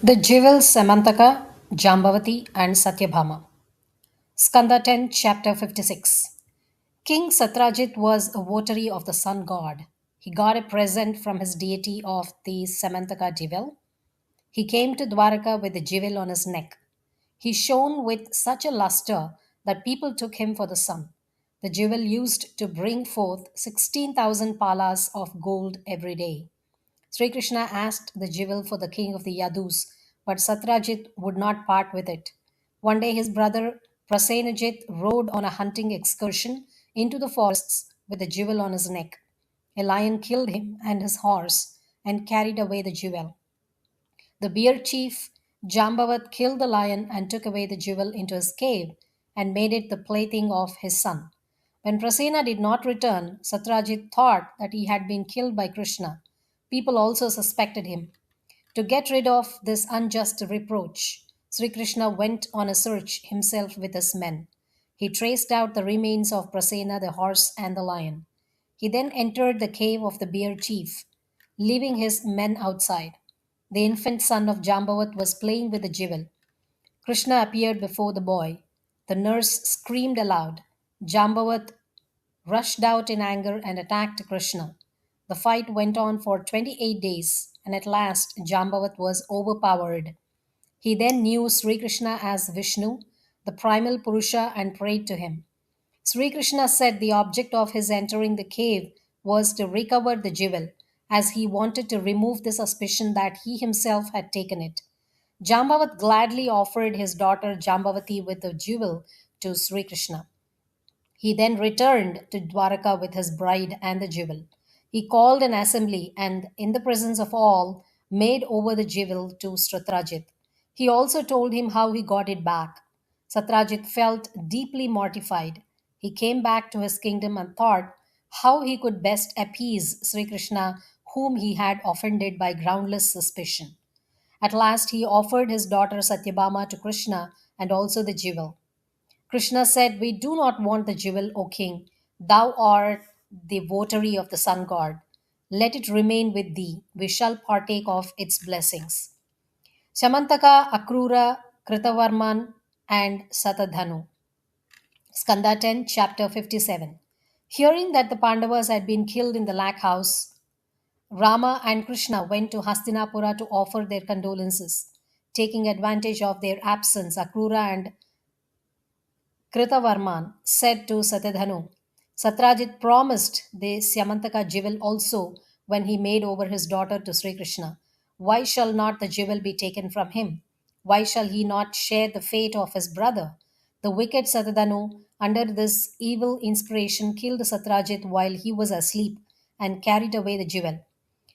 The jewels Samantaka, Jambavati, and Satyabhama. Skanda 10, chapter 56. King Satrajit was a votary of the sun god. He got a present from his deity of the Samantaka jewel. He came to Dwaraka with the jewel on his neck. He shone with such a luster that people took him for the sun. The jewel used to bring forth 16,000 palas of gold every day. Sri Krishna asked the jewel for the king of the Yadus, but Satrajit would not part with it. One day his brother Prasenajit rode on a hunting excursion into the forests with the jewel on his neck. A lion killed him and his horse and carried away the jewel. The bear chief Jambavat killed the lion and took away the jewel into his cave and made it the plaything of his son. When Prasena did not return, Satrajit thought that he had been killed by Krishna. People also suspected him. To get rid of this unjust reproach, Sri Krishna went on a search himself with his men. He traced out the remains of Prasena, the horse, and the lion. He then entered the cave of the bear chief, leaving his men outside. The infant son of Jambavat was playing with the jewel. Krishna appeared before the boy. The nurse screamed aloud. Jambavat rushed out in anger and attacked Krishna. The fight went on for 28 days, and at last Jambavat was overpowered. He then knew Sri Krishna as Vishnu, the primal Purusha, and prayed to him. Sri Krishna said the object of his entering the cave was to recover the jewel, as he wanted to remove the suspicion that he himself had taken it. Jambavat gladly offered his daughter Jambavati with the jewel to Sri Krishna. He then returned to Dwaraka with his bride and the jewel. He called an assembly and, in the presence of all, made over the jewel to Satrajit. He also told him how he got it back. Satrajit felt deeply mortified. He came back to his kingdom and thought how he could best appease Sri Krishna, whom he had offended by groundless suspicion. At last, he offered his daughter Satyabhama to Krishna and also the jewel. Krishna said, "We do not want the jewel, O king. Thou art the votary of the sun god. Let it remain with thee. We shall partake of its blessings." Shamantaka, Akrura, Kritavarman, and Satadhanu. Skanda 10, chapter 57. Hearing that the Pandavas had been killed in the lakh house, Rama and Krishna went to Hastinapura to offer their condolences. Taking advantage of their absence, Akrura and Kritavarman said to Satyadhanu, Satrajit promised the Syamantaka jewel also when he made over his daughter to Sri Krishna. Why shall not the jewel be taken from him? Why shall he not share the fate of his brother? The wicked Satyadhanu, under this evil inspiration, killed Satrajit while he was asleep and carried away the jewel.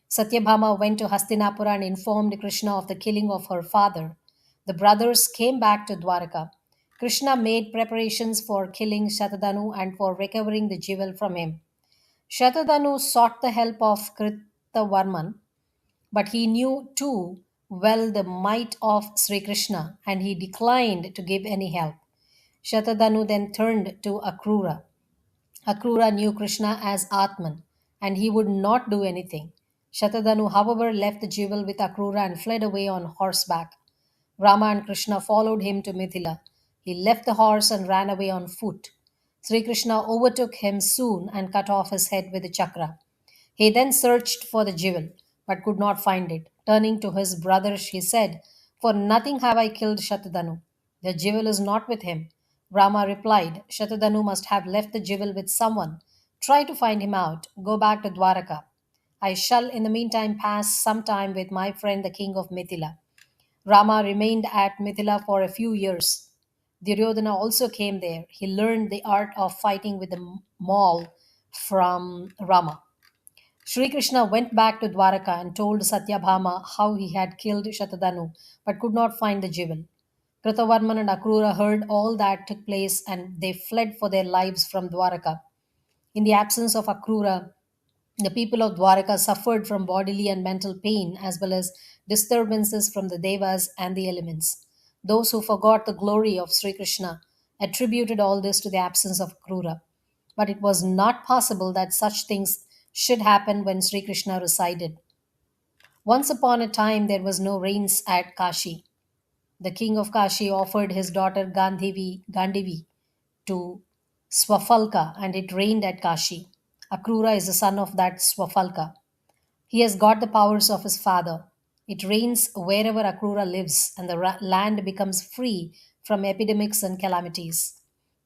Satyabhama went to Hastinapura and informed Krishna of the killing of her father. The brothers came back to Dwaraka. Krishna made preparations for killing Shatadhanu and for recovering the jewel from him. Shatadhanu sought the help of Kritavarman, but he knew too well the might of Sri Krishna and he declined to give any help. Shatadhanu then turned to Akrura. Akrura knew Krishna as Atman, and he would not do anything. Shatadhanu, however, left the jewel with Akrura and fled away on horseback. Rama and Krishna followed him to Mithila. He left the horse and ran away on foot. Sri Krishna overtook him soon and cut off his head with a chakra. He then searched for the jewel, but could not find it. Turning to his brother, he said, "For nothing have I killed Shatadhanu. The jewel is not with him." Rama replied, "Shatadhanu must have left the jewel with someone. Try to find him out. Go back to Dwaraka. I shall in the meantime pass some time with my friend the king of Mithila." Rama remained at Mithila for a few years. Duryodhana also came there. He learned the art of fighting with the maul from Rama. Sri Krishna went back to Dwaraka and told Satyabhama how he had killed Shatadhanu but could not find the jewel. Kritavarman and Akrura heard all that took place and they fled for their lives from Dwaraka. In the absence of Akrura, the people of Dwaraka suffered from bodily and mental pain as well as disturbances from the devas and the elements. Those who forgot the glory of Sri Krishna attributed all this to the absence of Akrura. But it was not possible that such things should happen when Sri Krishna resided. Once upon a time, there was no rains at Kashi. The king of Kashi offered his daughter Gandivi to Swafalka, and it rained at Kashi. Akrura is the son of that Swafalka. He has got the powers of his father. It rains wherever Akrura lives, and the land becomes free from epidemics and calamities.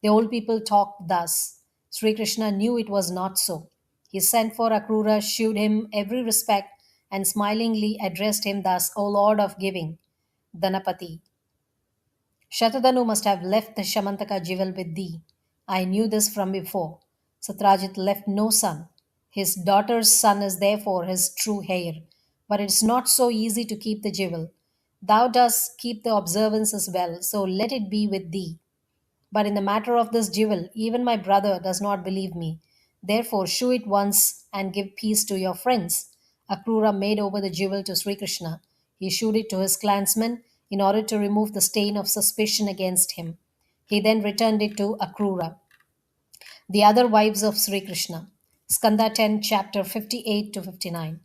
The old people talked thus. Sri Krishna knew it was not so. He sent for Akrura, shewed him every respect, and smilingly addressed him thus, O Lord of giving, Dhanapati. Shatadanu must have left the Shamantaka jewel with thee. I knew this from before. Satrajit left no son. His daughter's son is therefore his true heir. But it is not so easy to keep the jewel. Thou dost keep the observances well, so let it be with thee. But in the matter of this jewel, even my brother does not believe me. Therefore, shew it once and give peace to your friends. Akrura made over the jewel to Sri Krishna. He shewed it to his clansmen in order to remove the stain of suspicion against him. He then returned it to Akrura. The other wives of Sri Krishna. Skanda 10, chapter 58 to 59.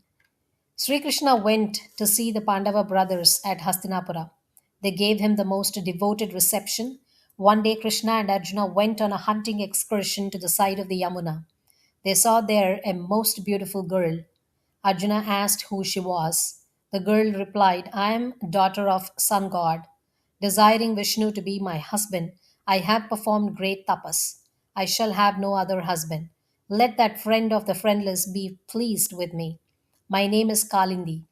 Sri Krishna went to see the Pandava brothers at Hastinapura. They gave him the most devoted reception. One day, Krishna and Arjuna went on a hunting excursion to the side of the Yamuna. They saw there a most beautiful girl. Arjuna asked who she was. The girl replied, I am daughter of sun god. Desiring Vishnu to be my husband, I have performed great tapas. I shall have no other husband. Let that friend of the friendless be pleased with me. My name is Kalindi.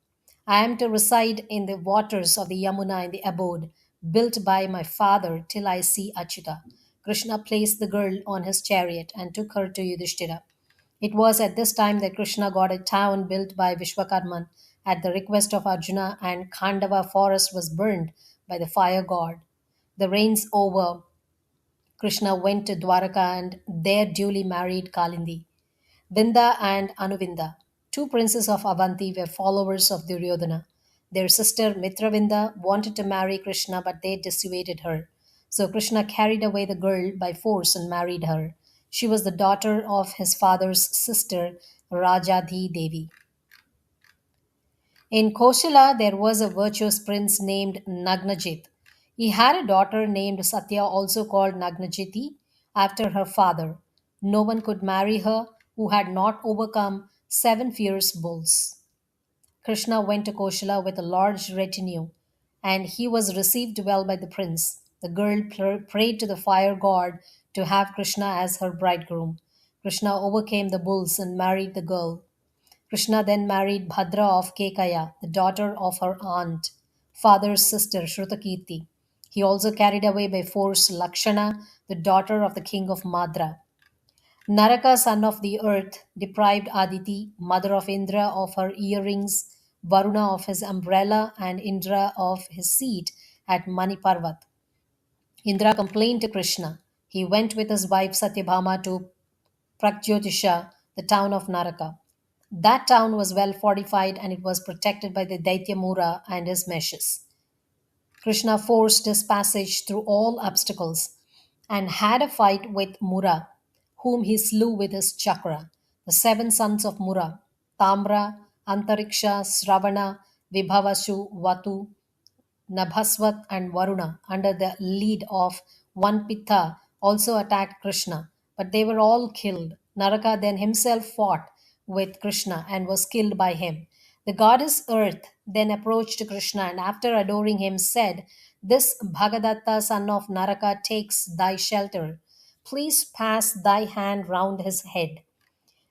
I am to reside in the waters of the Yamuna in the abode built by my father till I see Achyuta. Krishna placed the girl on his chariot and took her to Yudhishthira. It was at this time that Krishna got a town built by Vishwakarman at the request of Arjuna, and Khandava forest was burned by the fire god. The rains over, Krishna went to Dwaraka and there duly married Kalindi. Vinda and Anuvinda, two princes of Avanti, were followers of Duryodhana. Their sister Mitravinda wanted to marry Krishna, but they dissuaded her. So Krishna carried away the girl by force and married her. She was the daughter of his father's sister, Rajadhi Devi. In Koshala, there was a virtuous prince named Nagnajit. He had a daughter named Satya, also called Nagnajiti, after her father. No one could marry her who had not overcome seven fierce bulls. Krishna went to Koshala with a large retinue, and he was received well by the prince. The girl prayed to the fire god to have Krishna as her bridegroom. Krishna overcame the bulls and married the girl. Krishna then married Bhadra of Kekaya, the daughter of her aunt, father's sister Shrutakirti. He also carried away by force Lakshana, the daughter of the king of Madra. Naraka, son of the earth, deprived Aditi, mother of Indra, of her earrings, Varuna of his umbrella, and Indra of his seat at Maniparvat. Indra complained to Krishna. He went with his wife Satyabhama to Pragjyotisha, the town of Naraka. That town was well fortified and it was protected by the Daitya Mura and his meshes. Krishna forced his passage through all obstacles and had a fight with Mura, whom he slew with his chakra. The seven sons of Mura, Tamra, Antariksha, Sravana, Vibhavashu, Vatu, Nabhaswat and Varuna, under the lead of one Pitta, also attacked Krishna, but they were all killed. Naraka then himself fought with Krishna and was killed by him. The goddess Earth then approached Krishna and, after adoring him, said, This Bhagadatta, son of Naraka, takes thy shelter. Please pass thy hand round his head.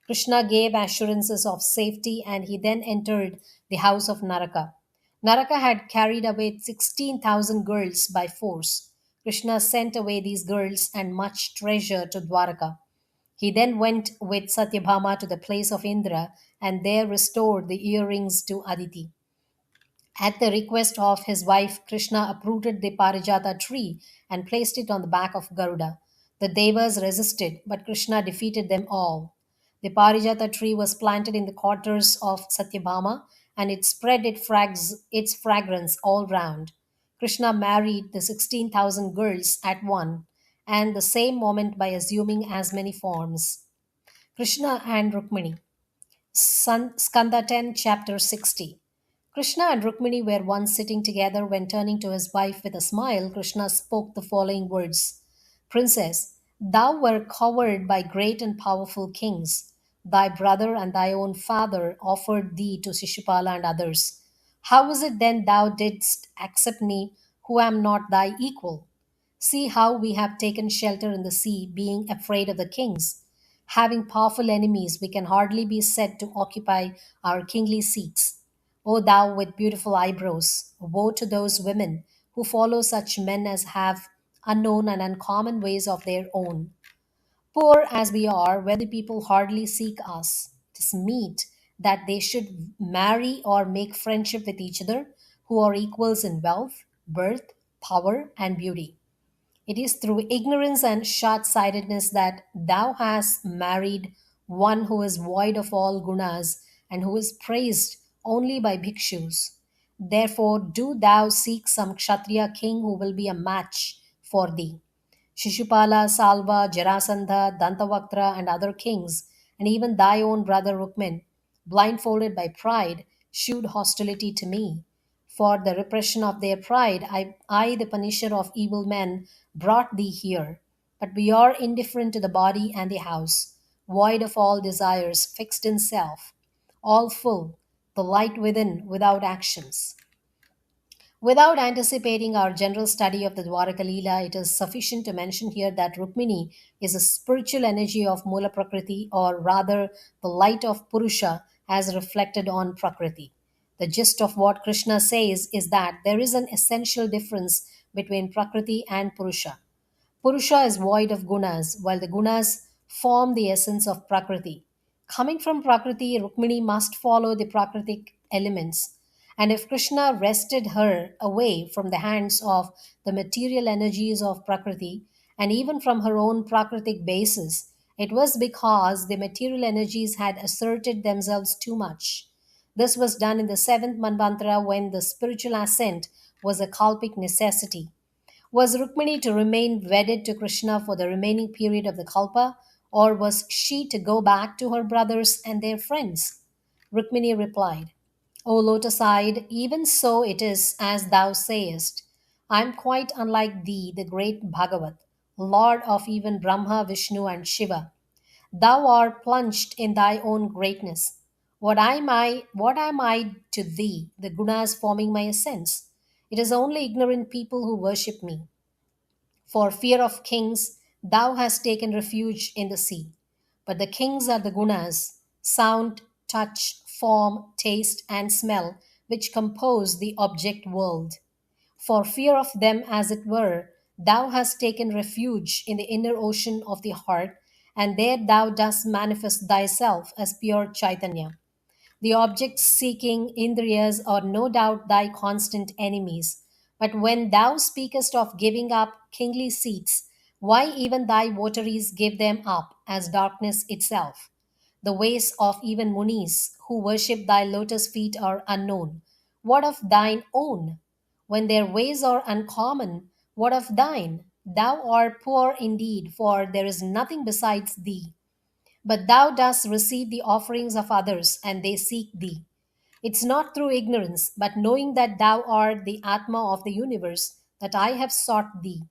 Krishna gave assurances of safety and he then entered the house of Naraka. Naraka had carried away 16,000 girls by force. Krishna sent away these girls and much treasure to Dwaraka. He then went with Satyabhama to the place of Indra and there restored the earrings to Aditi. At the request of his wife, Krishna uprooted the Parijata tree and placed it on the back of Garuda. The Devas resisted, but Krishna defeated them all. The Parijata tree was planted in the quarters of Satyabhama and it spread its fragrance all round. Krishna married the 16,000 girls at one and the same moment by assuming as many forms. Krishna and Rukmini. Skanda 10, chapter 60. Krishna and Rukmini were once sitting together when turning to his wife with a smile, Krishna spoke the following words: Princess, thou wert covered by great and powerful kings. Thy brother and thy own father offered thee to Shishupala and others. How is it then thou didst accept me, who am not thy equal? See how we have taken shelter in the sea, being afraid of the kings. Having powerful enemies, we can hardly be said to occupy our kingly seats. O thou with beautiful eyebrows, woe to those women who follow such men as have unknown and uncommon ways of their own. Poor as we are, wealthy people hardly seek us. It is meet that they should marry or make friendship with each other who are equals in wealth, birth, power, and beauty. It is through ignorance and short sightedness that thou hast married one who is void of all gunas and who is praised only by bhikshus. Therefore, do thou seek some Kshatriya king who will be a match for thee. Shishupala, Salva, Jarasandha, Dantavaktra, and other kings, and even thy own brother Rukmin, blindfolded by pride, shewed hostility to me. For the repression of their pride, I, the punisher of evil men, brought thee here. But we are indifferent to the body and the house, void of all desires, fixed in self, all full, the light within, without actions. Without anticipating our general study of the Dwaraka Leela, it is sufficient to mention here that Rukmini is a spiritual energy of Mula Prakriti, or rather the light of Purusha as reflected on Prakriti. The gist of what Krishna says is that there is an essential difference between Prakriti and Purusha. Purusha is void of gunas, while the gunas form the essence of Prakriti. Coming from Prakriti, Rukmini must follow the Prakritic elements. And if Krishna wrested her away from the hands of the material energies of Prakriti and even from her own Prakritic basis, it was because the material energies had asserted themselves too much. This was done in the seventh Manvantara when the spiritual ascent was a kalpic necessity. Was Rukmini to remain wedded to Krishna for the remaining period of the Kalpa, or was she to go back to her brothers and their friends? Rukmini replied, O lotus eyed, even so it is as thou sayest. I am quite unlike thee, the great Bhagavat, Lord of even Brahma, Vishnu, and Shiva. Thou art plunged in thy own greatness. What am I to thee, the gunas forming my essence? It is only ignorant people who worship me. For fear of kings, thou hast taken refuge in the sea. But the kings are the gunas, sound, touch, form, taste, and smell, which compose the object world. For fear of them, as it were, thou hast taken refuge in the inner ocean of the heart, and there thou dost manifest thyself as pure Chaitanya. The object seeking Indriyas are no doubt thy constant enemies. But when thou speakest of giving up kingly seats, why even thy votaries give them up as darkness itself? The ways of even Munis who worship thy lotus feet are unknown. What of thine own? When their ways are uncommon, what of thine? Thou art poor indeed, for there is nothing besides thee. But thou dost receive the offerings of others, and they seek thee. It's not through ignorance, but knowing that thou art the Atma of the universe, that I have sought thee.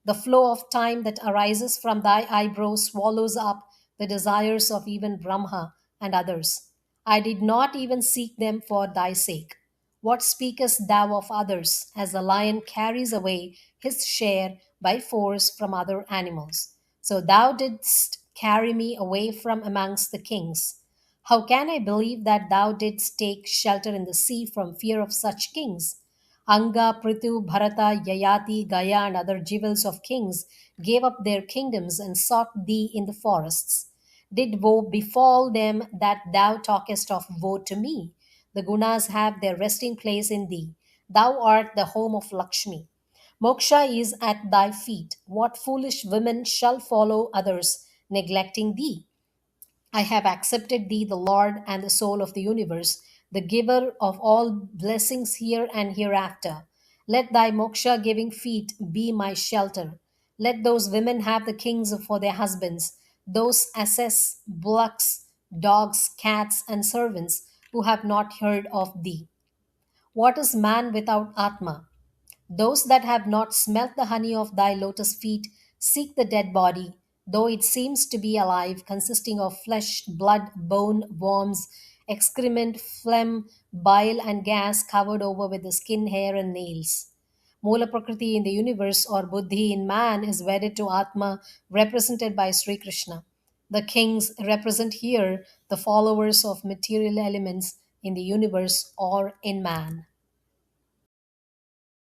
The flow of time that arises from thy eyebrows swallows up the desires of even Brahma and others. I did not even seek them for thy sake. What speakest thou of others, as the lion carries away his share by force from other animals? So thou didst carry me away from amongst the kings. How can I believe that thou didst take shelter in the sea from fear of such kings? Anga, Prithu, Bharata, Yayati, Gaya, and other jewels of kings gave up their kingdoms and sought thee in the forests. Did woe befall them that thou talkest of woe to me? The gunas have their resting place in thee. Thou art the home of Lakshmi. Moksha is at thy feet. What foolish women shall follow others, neglecting thee? I have accepted thee, the Lord and the soul of the universe, the giver of all blessings here and hereafter. Let thy moksha giving feet be my shelter. Let those women have the kings for their husbands, those asses, bullocks, dogs, cats, and servants who have not heard of thee. What is man without Atma? Those that have not smelt the honey of thy lotus feet seek the dead body, though it seems to be alive, consisting of flesh, blood, bone, worms, excrement, phlegm, bile, and gas covered over with the skin, hair, and nails. Mula Prakriti in the universe or Buddhi in man is wedded to Atma, represented by Sri Krishna. The kings represent here the followers of material elements in the universe or in man.